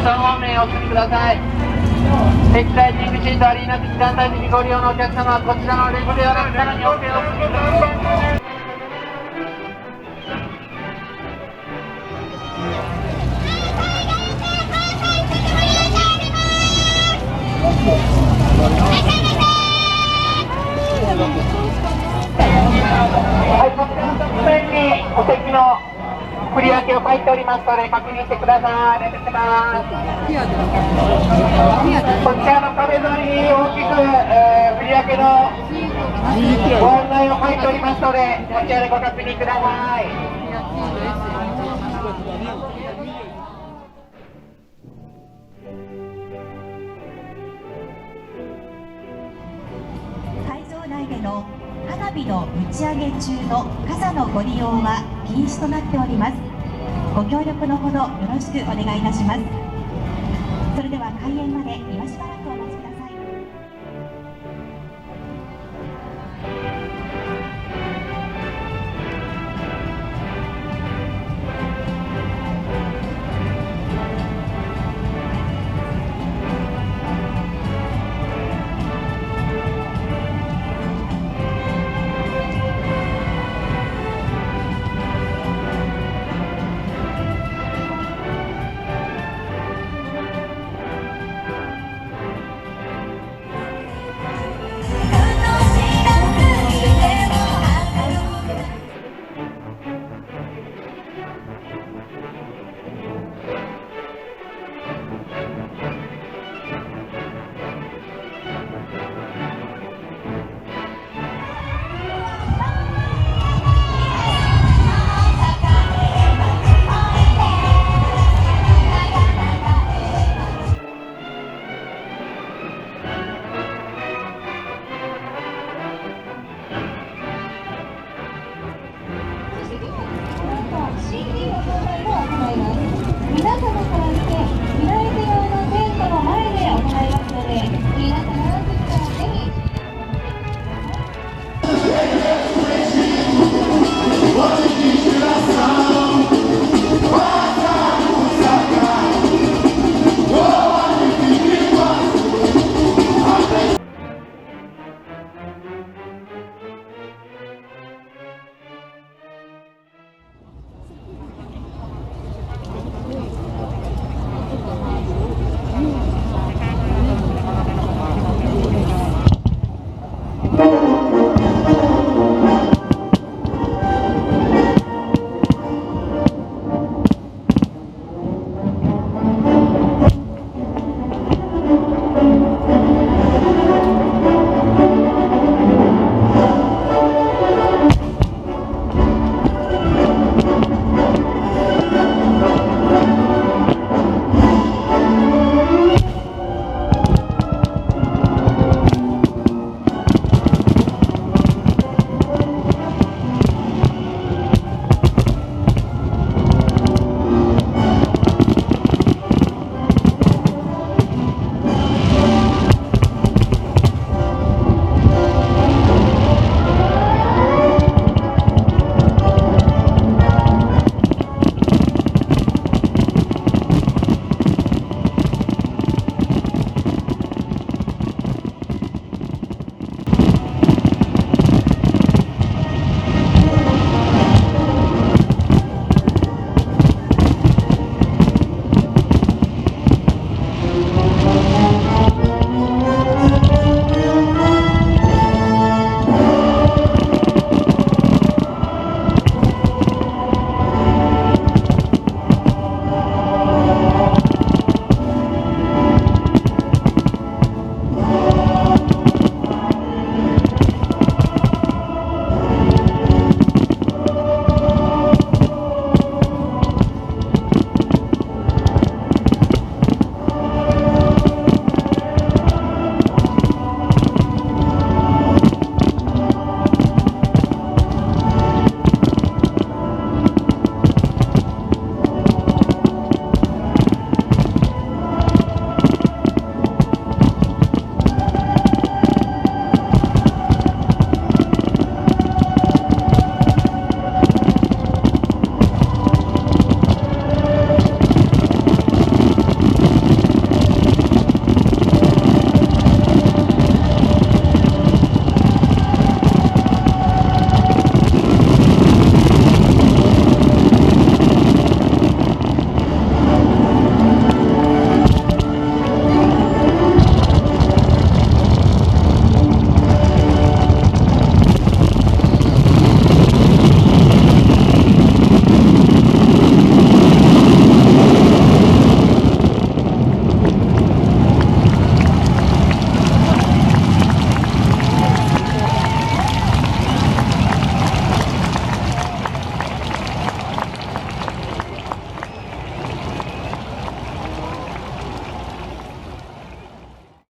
3方面お進みください。駅サイティングシートアリーナ時間帯にご利用のお客様はこちらのレグではなくさらに奥へお進みください。はい、こちらの側面にお席の振り分けを書いておりますので確認してください。お願いします。こちらの壁沿いに大きく、振り分けのご案内を書いておりますのでこちらでご確認ください。会場内での花火の打ち上げ中の傘のご利用は禁止となっております。ご協力のほどよろしくお願いいたします。それでは開演まで今しばらく